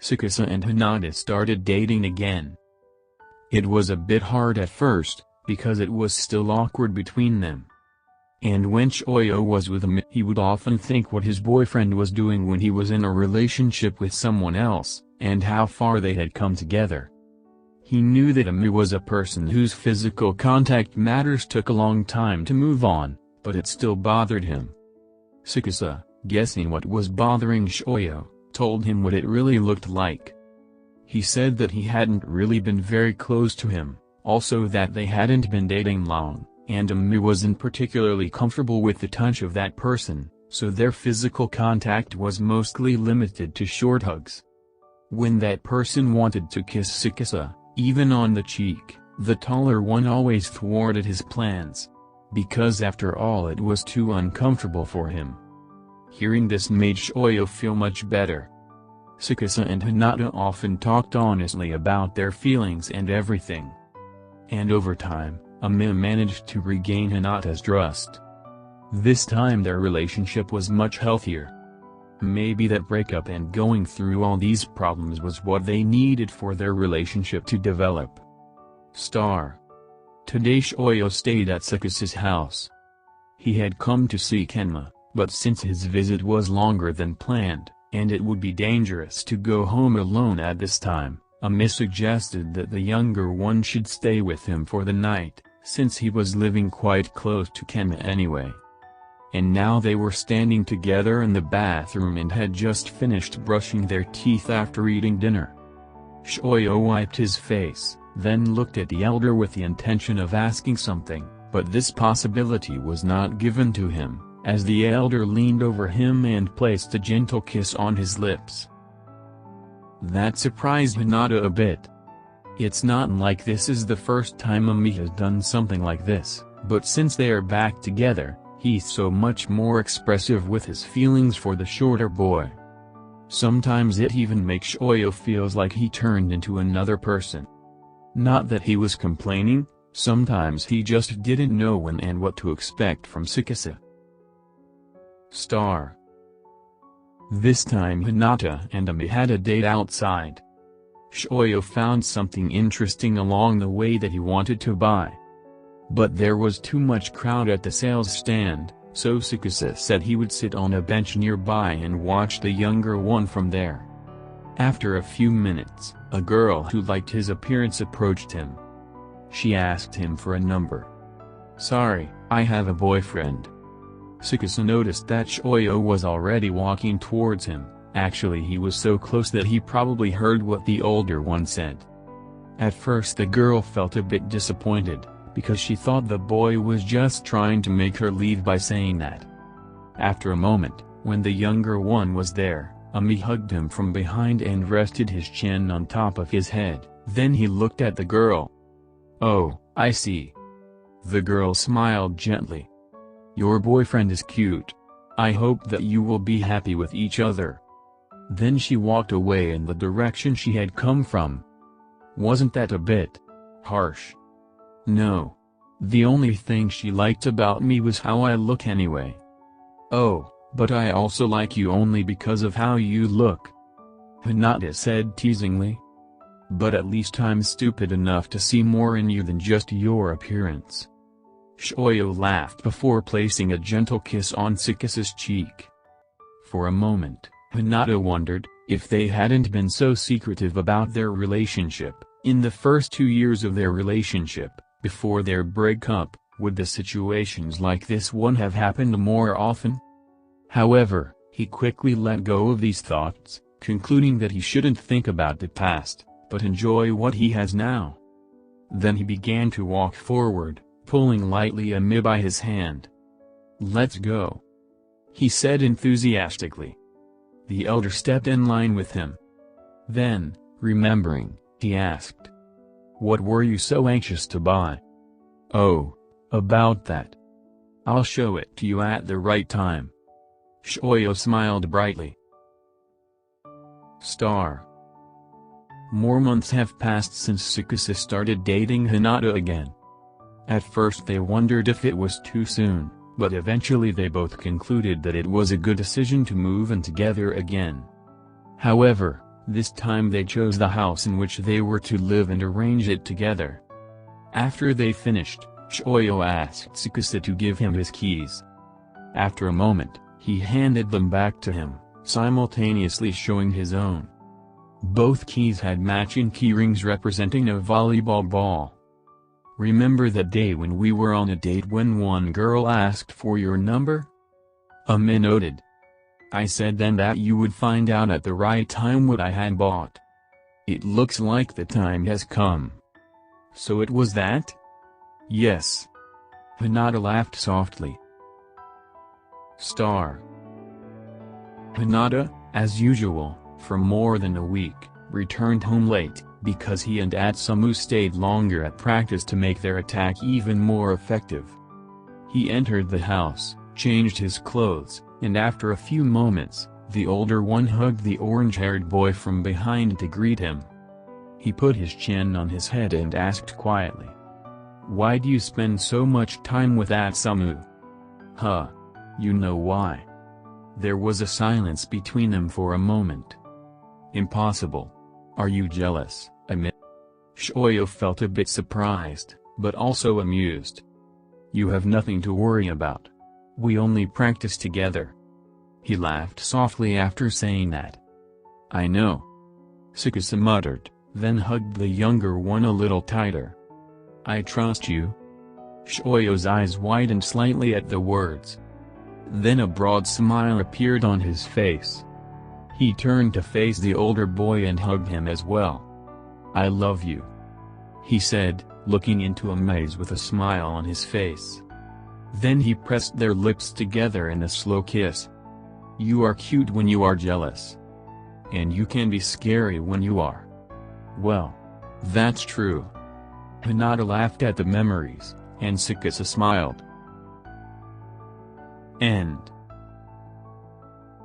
Tsukasa and Hinata started dating again. It was a bit hard at first, because it was still awkward between them. And when Shoyo was with him, he would often think what his boyfriend was doing when he was in a relationship with someone else, and how far they had come together. He knew that Ami was a person whose physical contact matters took a long time to move on, but it still bothered him. Tsukasa, guessing what was bothering Shoyo, told him what it really looked like. He said that he hadn't really been very close to him, also that they hadn't been dating long, and Ami wasn't particularly comfortable with the touch of that person, so their physical contact was mostly limited to short hugs. When that person wanted to kiss Tsukasa, even on the cheek, the taller one always thwarted his plans. Because after all it was too uncomfortable for him. Hearing this made Shoyo feel much better. Tsukasa and Hinata often talked honestly about their feelings and everything. And over time, Ami managed to regain Hinata's trust. This time their relationship was much healthier. Maybe that breakup and going through all these problems was what they needed for their relationship to develop. Today Shoyo stayed at Tsukasa's house. He had come to see Kenma, but since his visit was longer than planned, and it would be dangerous to go home alone at this time, Ami suggested that the younger one should stay with him for the night, since he was living quite close to Kenma anyway. And now they were standing together in the bathroom and had just finished brushing their teeth after eating dinner. Shoyo wiped his face, then looked at the elder with the intention of asking something, but this possibility was not given to him, as the elder leaned over him and placed a gentle kiss on his lips. That surprised Hinata a bit. It's not like this is the first time Ami has done something like this, but since they are back together, he's so much more expressive with his feelings for the shorter boy. Sometimes it even makes Shoyo feels like he turned into another person. Not that he was complaining, sometimes he just didn't know when and what to expect from Tsukasa. This time Hinata and Ami had a date outside. Shoyo found something interesting along the way that he wanted to buy. But there was too much crowd at the sales stand, so Tsukasa said he would sit on a bench nearby and watch the younger one from there. After a few minutes, a girl who liked his appearance approached him. She asked him for a number. "Sorry, I have a boyfriend." Tsukasa noticed that Shoyo was already walking towards him. Actually, he was so close that he probably heard what the older one said. At first the girl felt a bit disappointed, because she thought the boy was just trying to make her leave by saying that. After a moment, when the younger one was there, Ami hugged him from behind and rested his chin on top of his head, then he looked at the girl. "Oh, I see." The girl smiled gently. "Your boyfriend is cute. I hope that you will be happy with each other." Then she walked away in the direction she had come from. Wasn't that a bit harsh? No. The only thing she liked about me was how I look anyway. "Oh, but I also like you only because of how you look," Hinata said teasingly. "But at least I'm stupid enough to see more in you than just your appearance." Shoyo laughed before placing a gentle kiss on Tsukasa's cheek. For a moment, Hinata wondered, if they hadn't been so secretive about their relationship, in the first 2 years of their relationship, before their breakup, would the situations like this one have happened more often? However, he quickly let go of these thoughts, concluding that he shouldn't think about the past, but enjoy what he has now. Then he began to walk forward, pulling lightly Ami by his hand. "Let's go," he said enthusiastically. The elder stepped in line with him. Then, remembering, he asked, "What were you so anxious to buy?" "Oh, about that. I'll show it to you at the right time." Shoyo smiled brightly. More months have passed since Tsukasa started dating Hinata again. At first they wondered if it was too soon, but eventually they both concluded that it was a good decision to move in together again. However, This time they chose the house in which they were to live and arrange it together. After they finished, Shoyo asked Tsukasa to give him his keys. After a moment, he handed them back to him, simultaneously showing his own. Both keys had matching keyrings representing a volleyball ball. "Remember that day when we were on a date when one girl asked for your number?" Ame noted. "I said then that you would find out at the right time what I had bought. It looks like the time has come." "So it was that?" "Yes." Hinata laughed softly. Star. Hinata, as usual, for more than a week, returned home late, because he and Atsumu stayed longer at practice to make their attack even more effective. He entered the house, changed his clothes, and after a few moments, the older one hugged the orange-haired boy from behind to greet him. He put his chin on his head and asked quietly, "Why do you spend so much time with Atsumu?" "Huh. You know why." There was a silence between them for a moment. "Impossible. Are you jealous, Ame?" Shoyo felt a bit surprised, but also amused. "You have nothing to worry about. We only practice together." He laughed softly after saying that. "I know." Tsukasa muttered, then hugged the younger one a little tighter. "I trust you." Shoyo's eyes widened slightly at the words. Then a broad smile appeared on his face. He turned to face the older boy and hugged him as well. "I love you," he said, looking into Ame's with a smile on his face. Then he pressed their lips together in a slow kiss. "You are cute when you are jealous. And you can be scary when you are." "Well, that's true." Hinata laughed at the memories, and Tsukasa smiled. End.